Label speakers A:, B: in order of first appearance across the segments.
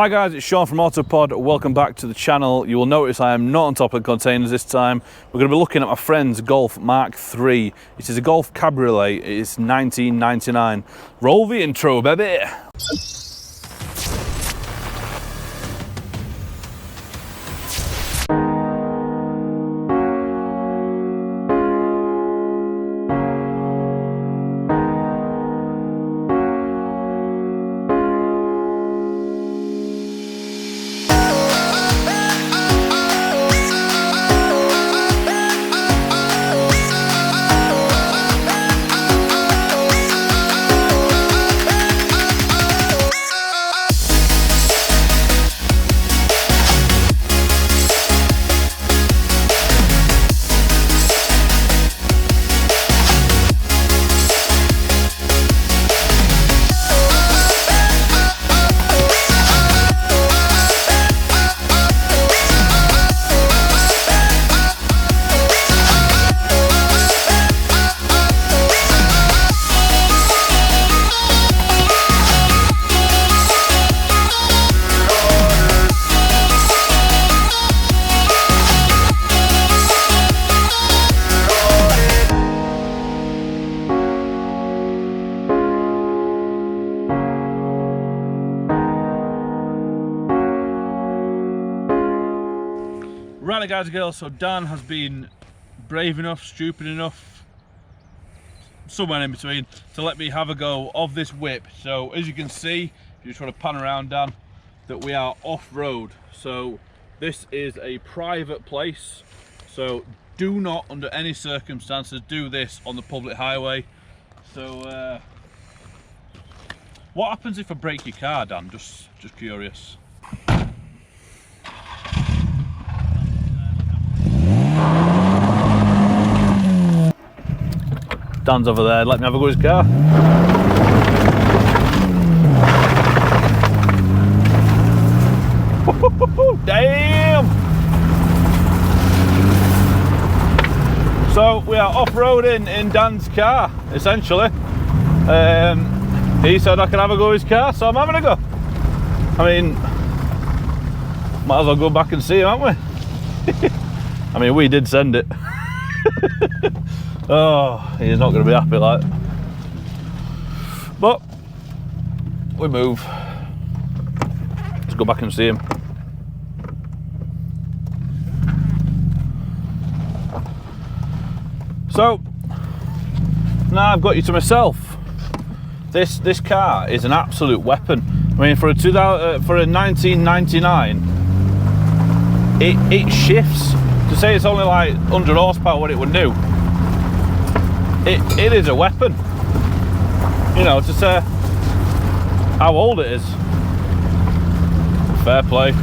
A: Hi guys, it's Sean from Autopod. Welcome back to the channel. You will notice I am not on top of the containers this time. We're going to be looking at my friend's Golf MK3. It is a Golf Cabriolet. It is $19.99. Roll the intro, baby. Right guys and girls, so Dan has been brave enough, stupid enough, somewhere in between, to let me have a go of this whip. So as you can see, if you just want to pan around, Dan, that we are off-road. So this is a private place, so do not under any circumstances do this on the public highway. So what happens if I break your car, Dan? Just curious. Dan's over there, let me have a go at his car. Damn! So we are off-roading in Dan's car, essentially. He said I can have a go at his car, so I'm having a go. I mean, might as well go back and see him, haven't we? I mean, we did send it. Oh, he's not going to be happy, like. But we move. Let's go back and see him. So now I've got you to myself. This car is an absolute weapon. I mean, for a 1999, it shifts. To say it's only like 100 horsepower, what it would do. It is a weapon, you know, to say how old it is. Fair play.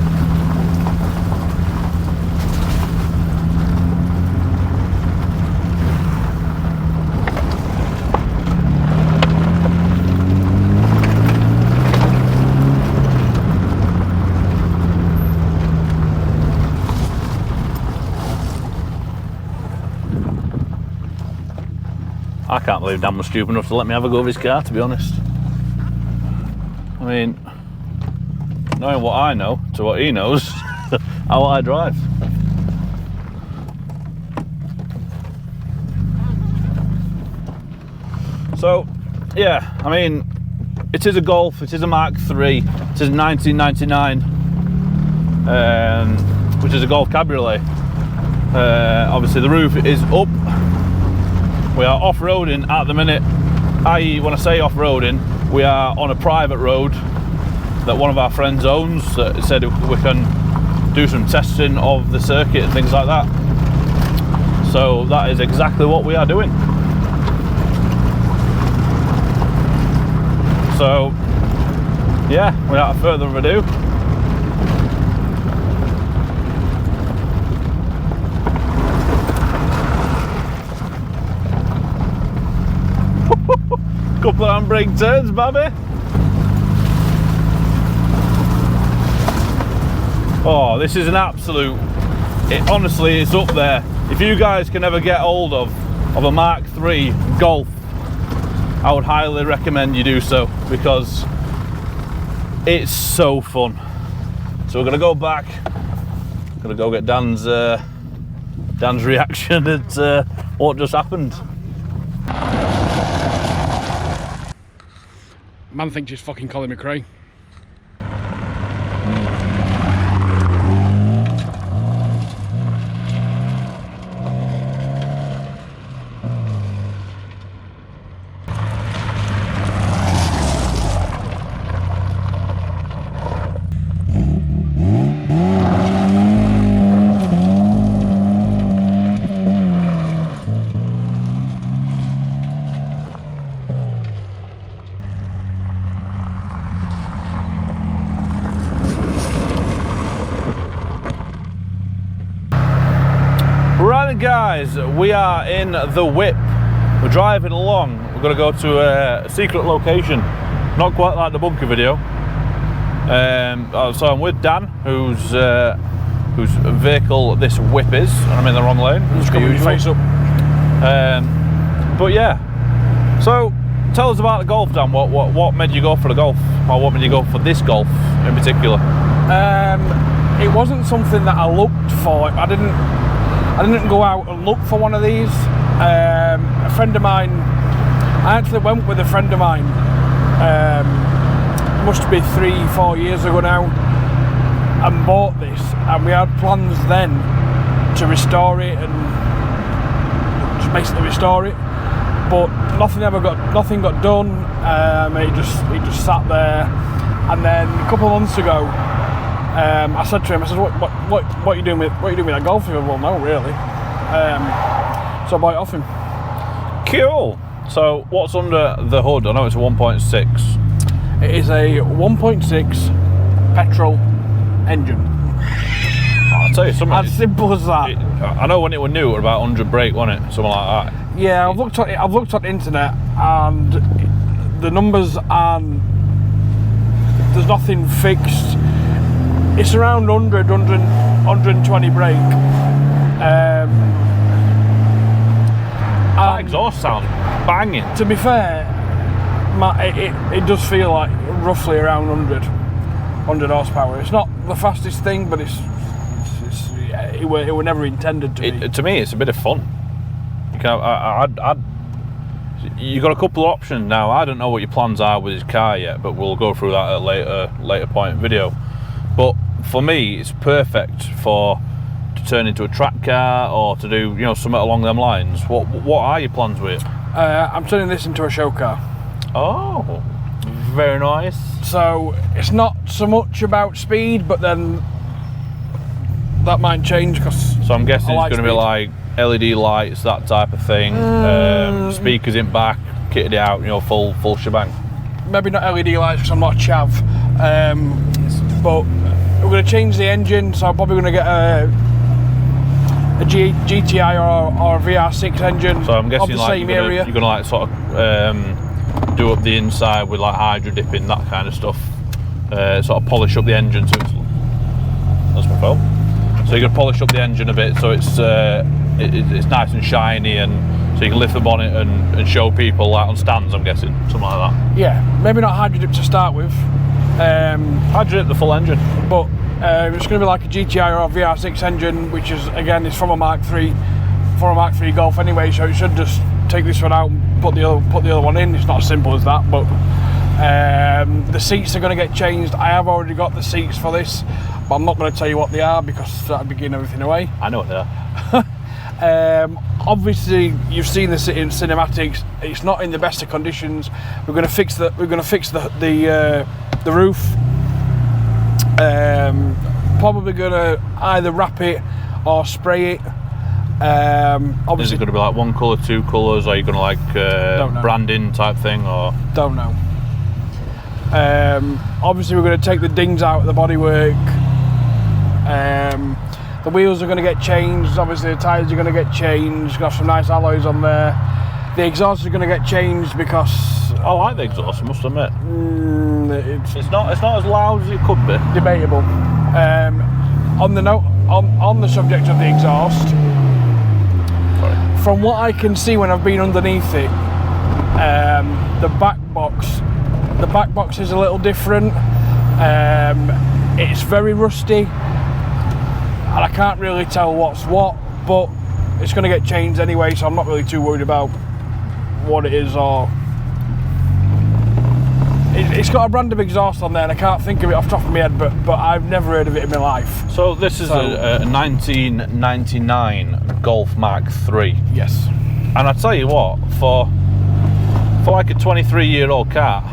A: I can't believe Dan was stupid enough to let me have a go of his car, to be honest. I mean, knowing what I know to what he knows, how I drive. So, yeah, I mean, it is a Golf, it is a MK3, it is 1999, which is a Golf Cabriolet. Obviously the roof is up. We are off-roading at the minute, i.e. when I say off-roading, we are on a private road that one of our friends owns, that said we can do some testing of the circuit and things like that. So that is exactly what we are doing. So yeah, without further ado, couple of handbrake turns, baby. Oh, this is an absolute, honestly, it's up there. If you guys can ever get hold of a MK3 Golf, I would highly recommend you do so, because it's so fun. So we're gonna go back. Gonna go get Dan's reaction at what just happened.
B: Man thinks she's fucking Colin McRae.
A: Right guys, we are in the whip. We're driving along. We're going to go to a secret location. Not quite like the bunker video. So I'm with Dan, whose vehicle this whip is, and I'm in the wrong lane.
B: Just coming your face up.
A: But yeah. So tell us about the Golf, Dan. What made you go for the Golf, or what made you go for this Golf in particular?
B: It wasn't something that I looked for. I didn't go out and look for one of these. A friend of mine, I actually went with a friend of mine, must be 3-4 years ago now, and bought this, and we had plans then to restore it and just basically restore it, but nothing got done. It just sat there, and then a couple of months ago, I said to him, I said, what are you doing with that Golf? He goes, well, no, really. So I bought it off him.
A: Cool. So what's under the hood? I know it's a 1.6.
B: It is a 1.6 petrol engine.
A: I'll tell you something.
B: As simple as that.
A: I know when it was new, it was about 100 brake, wasn't it? Something like that.
B: Yeah, I've looked at the internet, and the numbers aren't. There's nothing fixed. It's around 120 brake.
A: That exhaust sounds banging.
B: To be fair, it does feel like roughly around 100 horsepower. It's not the fastest thing, but it were never intended to be.
A: To me, it's a bit of fun. You got a couple of options now. I don't know what your plans are with his car yet, but we'll go through that at a later point in video. But for me, it's perfect to turn into a track car or to do something along them lines. What are your plans with it?
B: I'm turning this into a show car.
A: Oh, very nice.
B: So it's not so much about speed, but then that might change because.
A: So I'm guessing it's going to be like LED lights, that type of thing. Speakers in back, kitted out, full shebang.
B: Maybe not LED lights because I'm not a chav. But we're going to change the engine, so I'm probably going to get a GTI or a VR6 engine.
A: So I'm guessing
B: of the same area.
A: You're going to sort of do up the inside with like hydro dipping, that kind of stuff. Sort of polish up the engine so it's. That's my phone. So you're going to polish up the engine a bit so it's nice and shiny, and so you can lift the bonnet and show people like on stands. I'm guessing something like that.
B: Yeah, maybe not hydro dip to start with.
A: Hydro dip the full engine,
B: but it's going to be like a GTI or a VR6 engine, which is from a Mark 3 Golf anyway. So it should just take this one out and put the other one in. It's not as simple as that, but the seats are going to get changed. I have already got the seats for this, but I'm not going to tell you what they are because that would be giving everything away.
A: I know what they are.
B: Obviously, you've seen this in cinematics. It's not in the best of conditions. We're going to fix the roof. Probably going to either wrap it or spray it. Obviously,
A: is it going to be like one colour, two colours, or are you going to like branding type thing, or?
B: Don't know. Obviously, we're going to take the dings out of the bodywork. The wheels are going to get changed. Obviously, the tyres are going to get changed. Got some nice alloys on there. The exhaust is going to get changed because
A: I like the exhaust, I must admit. It's not as loud as it could be.
B: Debatable. On the subject of the exhaust, sorry, from what I can see when I've been underneath it, the back box is a little different. It It's very rusty, and I can't really tell what's what, but it's going to get changed anyway, so I'm not really too worried about what it is. Or it's got a brand of exhaust on there, and I can't think of it off the top of my head, but I've never heard of it in my life.
A: So this is a 1999 Golf MK3.
B: Yes.
A: And I tell you what, for like a 23-year-old car,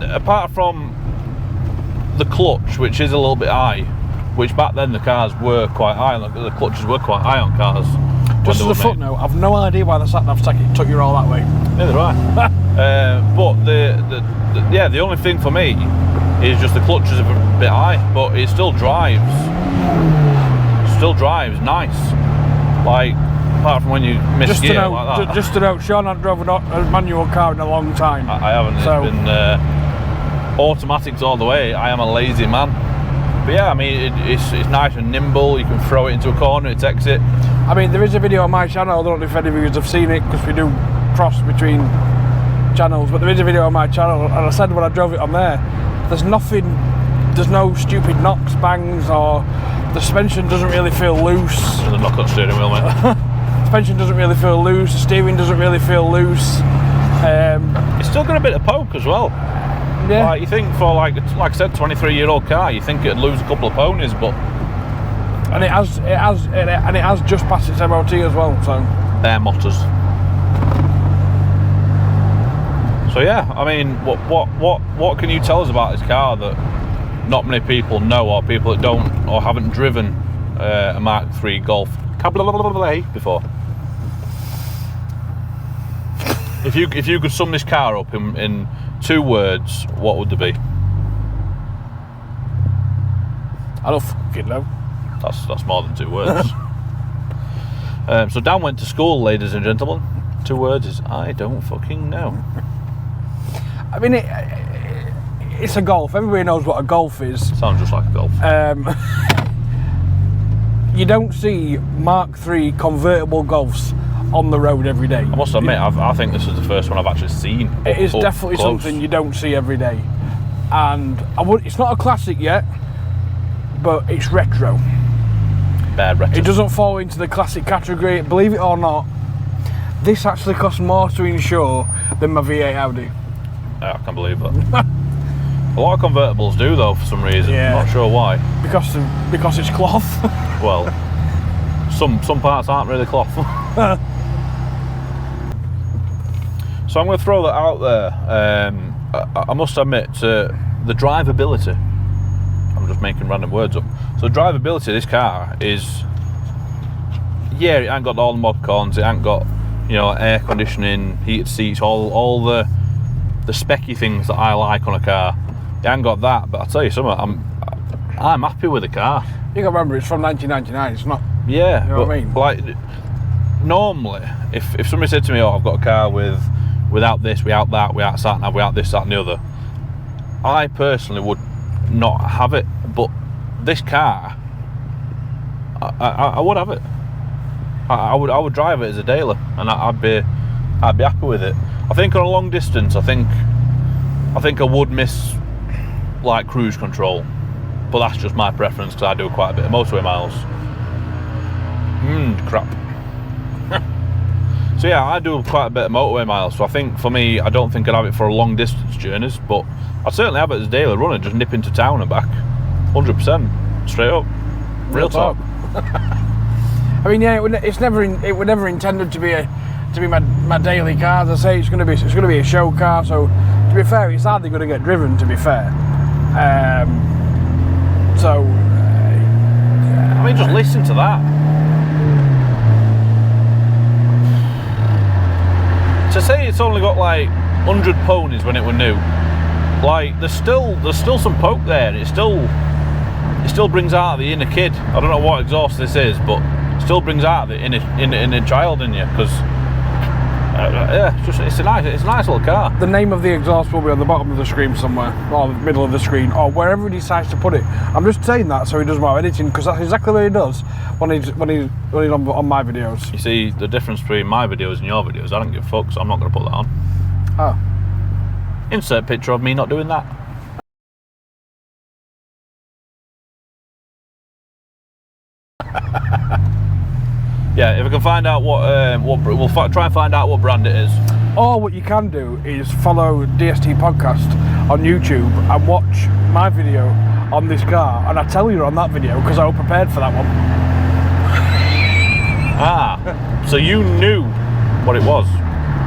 A: apart from the clutch, which is a little bit high, which back then the cars were quite high, the clutches were quite high on cars.
B: Just as a footnote, I've no idea why the sat-nav took you all that way.
A: Neither do I. But the only thing for me is just the clutches are a bit high, but it still drives. Nice. Like, apart from when you miss gear like that.
B: Just to note, Sean hasn't driven a manual car in a long time.
A: I haven't. So, it's been automatics all the way. I am a lazy man. But yeah, I mean, it's nice and nimble. You can throw it into a corner, it takes it.
B: I mean, there is a video on my channel. I don't know if any of you have seen it, because we do cross between channels, but there is a video on my channel, and I said when I drove it on there, there's no stupid knocks, bangs, or the suspension doesn't really feel loose.
A: The knock on steering wheel, mate.
B: Suspension doesn't really feel loose, the steering doesn't really feel loose.
A: It's still got a bit of poke as well.
B: Yeah.
A: Like, you think for like I said, 23-year-old car, you think it'd lose a couple of ponies, but
B: and it has just passed its MOT as well. So
A: they're motors. So yeah, I mean, what can you tell us about this car that not many people know, or people that don't or haven't driven a MK3 Golf Cabriolet before? If you could sum this car up in 2 words, what would they be?
B: I don't fucking know.
A: That's more than 2 words. So Dan went to school, ladies and gentlemen. 2 words is I don't fucking know.
B: I mean, it's a Golf. Everybody knows what a Golf is.
A: Sounds just like a Golf.
B: You don't see MK3 convertible Golfs on the road every day.
A: I must admit, I think this is the first one I've actually seen.
B: It is definitely close. Something you don't see every day, and it's not a classic yet, but it's retro.
A: Bad retro.
B: It doesn't fall into the classic category. Believe it or not, this actually costs more to insure than my V8 Audi.
A: Yeah, I can't believe that. A lot of convertibles do though, for some reason.
B: Yeah.
A: Not sure why.
B: Because it's cloth.
A: Well, some parts aren't really cloth. So I'm going to throw that out there. I must admit, the drivability. I'm just making random words up. So the drivability of this car is, yeah, it ain't got all the mod cons. It ain't got, you know, air conditioning, heated seats, all the specky things that I like on a car. It ain't got that. But I'll tell you something, I'm happy with the car.
B: You got to remember, it's from 1999. It's not.
A: Yeah,
B: you know what I mean?
A: Like, normally, if somebody said to me, "Oh, I've got a car without this, without that, without sat-nav, without this, that, and the other," I personally would not have it. But this car, I would have it. I would drive it as a daily, and I'd be happy with it. I think on a long distance, I think I would miss like cruise control, but that's just my preference because I do quite a bit of motorway miles. Crap. So yeah, I do quite a bit of motorway miles, so I think for me, I don't think I'd have it for long distance journeys, but I'd certainly have it as a daily runner, just nip into town and back. 100%, straight up. Real talk.
B: I mean, yeah, it was never intended to be my daily car. As I say, it's going to be a show car. So to be fair, it's hardly going to get driven. To be fair, I
A: mean, just listen to that. To say it's only got like 100 ponies when it were new, like there's still some poke there. It still brings out the inner kid. I don't know what exhaust this is, but it still brings out the inner child in you, because yeah, it's a nice little car.
B: The name of the exhaust will be on the bottom of the screen somewhere, or the middle of the screen, or wherever he decides to put it. I'm just saying that so he does more editing, because that's exactly what he does when he's on my videos.
A: You see the difference between my videos and your videos. I don't give a fuck, so I'm not going to put that on.
B: Oh.
A: Insert picture of me not doing that. yeah, if I can find out what we'll try and find out what brand it is.
B: Or what you can do is follow DST Podcast on YouTube and watch my video on this car, and I tell you on that video because I was prepared for that one.
A: Ah, so you knew what it was.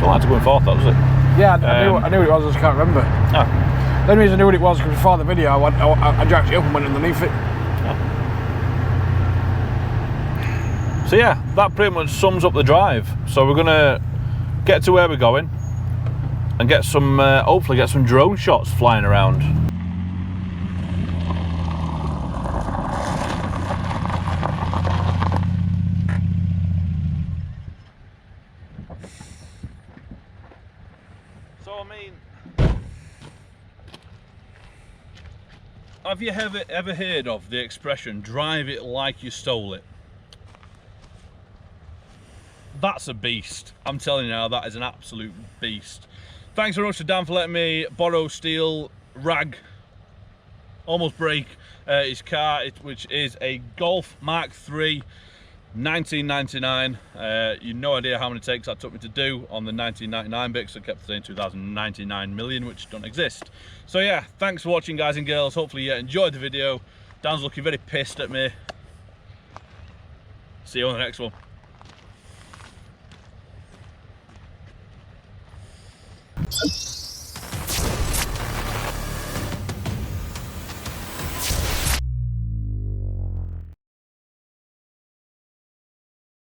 A: Don't like to go in forth, that was it?
B: Yeah, I knew what it was, I just can't remember.
A: Ah.
B: The only reason I knew what it was because before the video I jacked it up and went underneath it.
A: So yeah, that pretty much sums up the drive. So we're gonna get to where we're going and get some, hopefully get some drone shots flying around. So I mean, have you ever heard of the expression, drive it like you stole it? That's a beast. I'm telling you now, that is an absolute beast. Thanks very much to Dan for letting me borrow, steal, rag, almost break his car, which is a Golf MK3 1999. You've no idea how many takes that took me to do on the 1999 bit, so I kept saying 2099 million, which don't exist. So yeah, thanks for watching, guys and girls. Hopefully you enjoyed the video. Dan's looking very pissed at me. See you on the next one.
C: You